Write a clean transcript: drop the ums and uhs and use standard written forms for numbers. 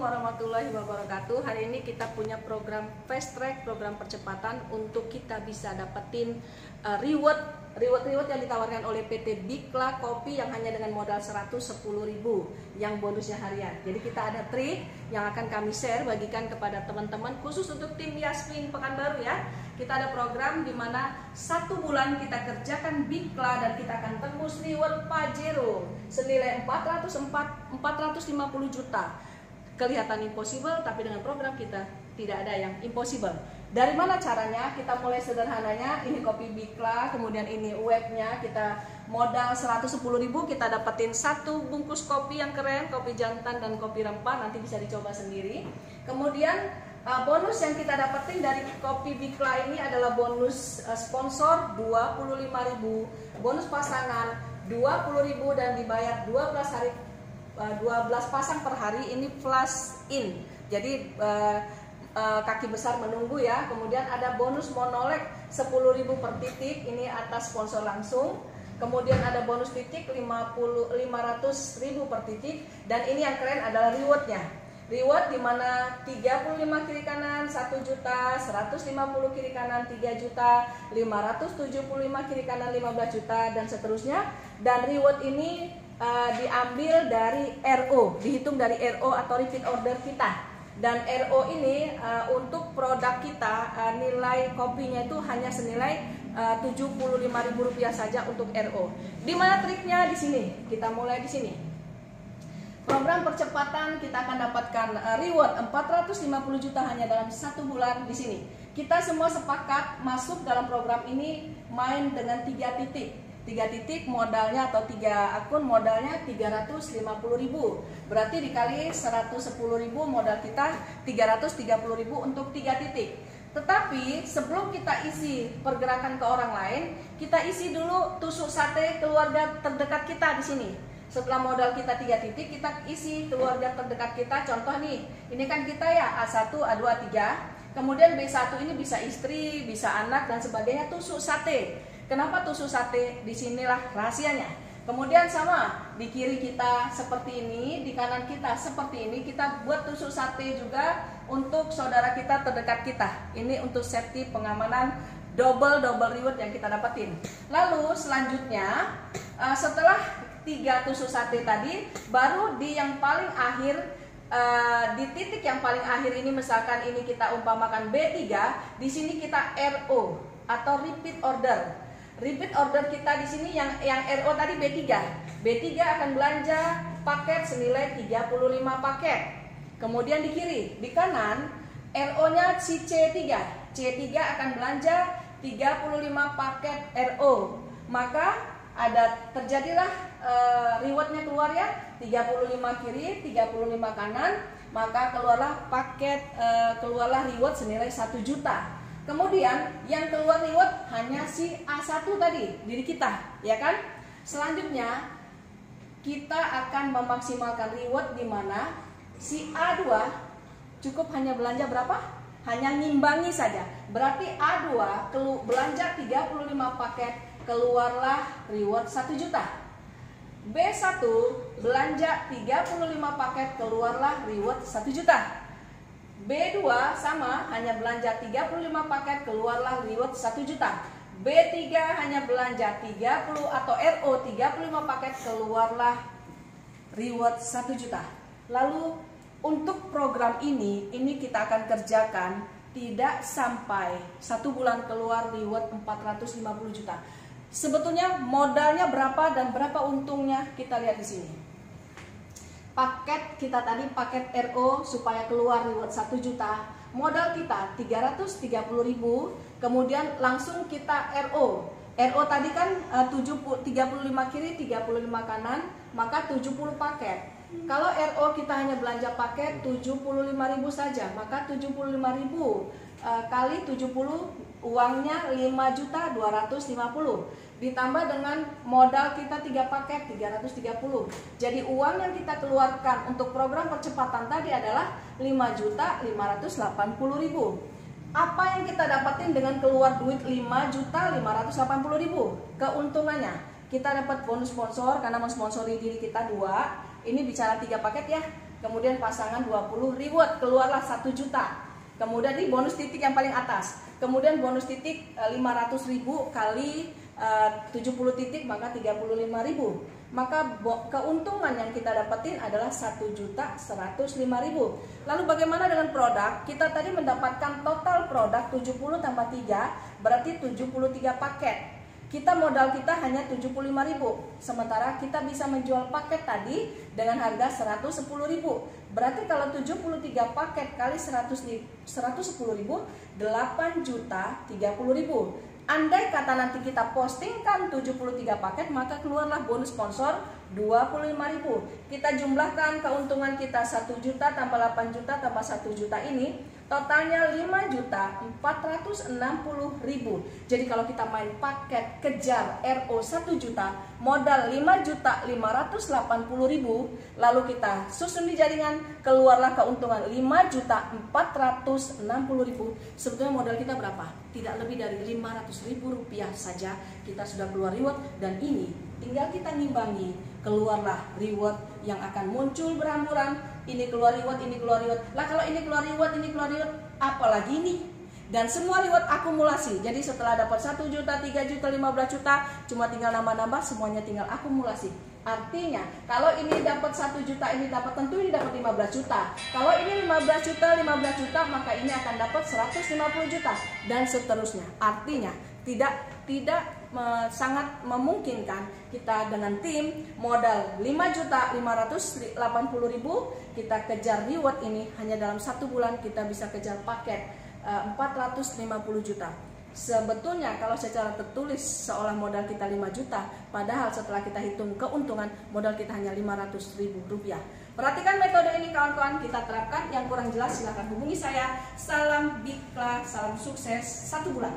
warahmatullahi wabarakatuh. Hari ini kita punya program fast track, program percepatan untuk kita bisa dapetin reward yang ditawarkan oleh PT Bikla Kopi yang hanya dengan modal 110.000 yang bonusnya harian. Jadi kita ada trik yang akan kami share bagikan kepada teman-teman khusus untuk tim Yasmin Pekanbaru ya. Kita ada program di mana 1 bulan kita kerjakan Bikla dan kita akan tembus reward Pajero senilai 450 juta. Kelihatan impossible, tapi dengan program kita tidak ada yang impossible. Dari mana caranya? Kita mulai sederhananya. Ini kopi Bikla, kemudian ini webnya. Kita modal 110.000, kita dapetin 1 bungkus kopi yang keren, kopi jantan dan kopi rempah. Nanti bisa dicoba sendiri. Kemudian bonus yang kita dapetin dari kopi Bikla ini adalah bonus sponsor 25.000, bonus pasangan 20.000 dan dibayar 12 pasang per hari. Ini flash in. Jadi kaki besar menunggu ya. Kemudian ada bonus monolek 10.000 per titik, ini atas sponsor langsung. Kemudian ada bonus titik 500.000 per titik. Dan ini yang keren adalah rewardnya. Reward dimana 35 kiri kanan 1 juta, 150 kiri kanan 3 juta, 575 kiri kanan 15 juta dan seterusnya. Dan reward ini diambil dari RO, dihitung dari RO atau repeat order kita. Dan RO ini untuk produk kita nilai kopinya itu hanya senilai Rp75.000 saja untuk RO. Di mana triknya? Di sini. Kita mulai di sini. Program percepatan kita akan dapatkan reward 450 juta hanya dalam 1 bulan di sini. Kita semua sepakat masuk dalam program ini main dengan 3 titik. 3 titik modalnya atau 3 akun modalnya 350.000. Berarti dikali 110.000 modal kita 330.000 untuk 3 titik. Tetapi sebelum kita isi pergerakan ke orang lain, kita isi dulu tusuk sate keluarga terdekat kita di sini. Setelah modal kita 3 titik, kita isi keluarga terdekat kita. Contoh nih, ini kan kita ya A1, A2, A3. Kemudian B1 ini bisa istri, bisa anak dan sebagainya, tusuk sate. Kenapa tusuk sate? Disinilah rahasianya. Kemudian sama, di kiri kita seperti ini, di kanan kita seperti ini. Kita buat tusuk sate juga untuk saudara kita terdekat kita. Ini untuk safety pengamanan double reward yang kita dapetin. Lalu selanjutnya setelah 3 tusuk sate tadi, baru di yang paling akhir, di titik yang paling akhir ini, misalkan ini kita umpamakan B3, di sini kita RO atau repeat order. Repeat order kita di sini yang RO tadi B3. B3 akan belanja paket senilai 35 paket. Kemudian di kiri, di kanan RO-nya si C3. C3 akan belanja 35 paket RO. Maka terjadilah rewardnya keluar ya, 35 kiri, 35 kanan, maka keluarlah paket, keluarlah reward senilai 1 juta. Kemudian yang keluar reward hanya si A1 tadi, diri kita, ya kan? Selanjutnya kita akan memaksimalkan reward di mana si A2 cukup hanya belanja berapa? Hanya ngimbangi saja. Berarti A2 belanja 35 paket, keluarlah reward 1 juta. B1 belanja 35 paket, keluarlah reward 1 juta. B2 sama, hanya belanja 35 paket, keluarlah reward 1 juta. B3 hanya belanja 30 atau RO 35 paket, keluarlah reward 1 juta. Lalu untuk program ini kita akan kerjakan tidak sampai 1 bulan keluar reward 450 juta. Sebetulnya modalnya berapa dan berapa untungnya kita lihat di sini. Paket kita tadi paket RO supaya keluar reward 1 juta. Modal kita 330.000, kemudian langsung kita RO. RO tadi kan 35 kiri, 35 kanan, maka 70 paket. Kalau RO kita hanya belanja paket 75.000 saja, maka 75.000 kali 70 uangnya 5.250.000 ditambah dengan modal kita 3 paket 330. Jadi uang yang kita keluarkan untuk program percepatan tadi adalah 5.580.000. Apa yang kita dapatin dengan keluar duit 5.580.000? Keuntungannya kita dapat bonus sponsor karena mensponsori diri kita 2. Ini bicara 3 paket ya. kemudian pasangan 20 reward, keluarlah 1 juta. Kemudian di bonus titik yang paling atas, kemudian bonus titik 500.000 kali 70 titik maka 35.000. Maka keuntungan yang kita dapetin adalah 1.105.000. Lalu bagaimana dengan produk? Kita tadi mendapatkan total produk 70 tambah 3 berarti 73 paket. Kita modal kita hanya 75.000. Sementara kita bisa menjual paket tadi dengan harga 110.000. Berarti kalau 73 paket kali 110.000, 8.030.000. Andai kata nanti kita postingkan 73 paket, maka keluarlah bonus sponsor 25.000. Kita jumlahkan keuntungan kita 1 juta tambah 8 juta tambah 1 juta ini, totalnya 5.460.000. Jadi kalau kita main paket kejar RO 1 juta, modal 5.580.000, lalu kita susun di jaringan, keluarlah keuntungan 5.460.000. Sebetulnya modal kita berapa? Tidak lebih dari 500.000 rupiah saja kita sudah keluar reward, dan ini tinggal kita ngimbangi, keluarlah reward yang akan muncul berhamburan. Ini keluar reward, ini keluar reward. Lah kalau ini keluar reward, ini keluar reward, apalagi ini? Dan semua reward akumulasi. Jadi setelah dapat 1 juta, 3 juta, 15 juta, cuma tinggal nambah-nambah, semuanya tinggal akumulasi. Artinya kalau ini dapat 1 juta, ini dapat, tentu ini dapat 15 juta. Kalau ini 15 juta, 15 juta, maka ini akan dapat 150 juta dan seterusnya. Artinya tidak sangat memungkinkan kita dengan tim modal 5.580.000 kita kejar reward ini hanya dalam 1 bulan kita bisa kejar paket 450 juta. Sebetulnya kalau secara tertulis seolah modal kita 5 juta, padahal setelah kita hitung keuntungan modal kita hanya 500.000 rupiah. Perhatikan metode ini kawan-kawan, kita terapkan. Yang kurang jelas silahkan hubungi saya. Salam Bikla, salam sukses 1 bulan.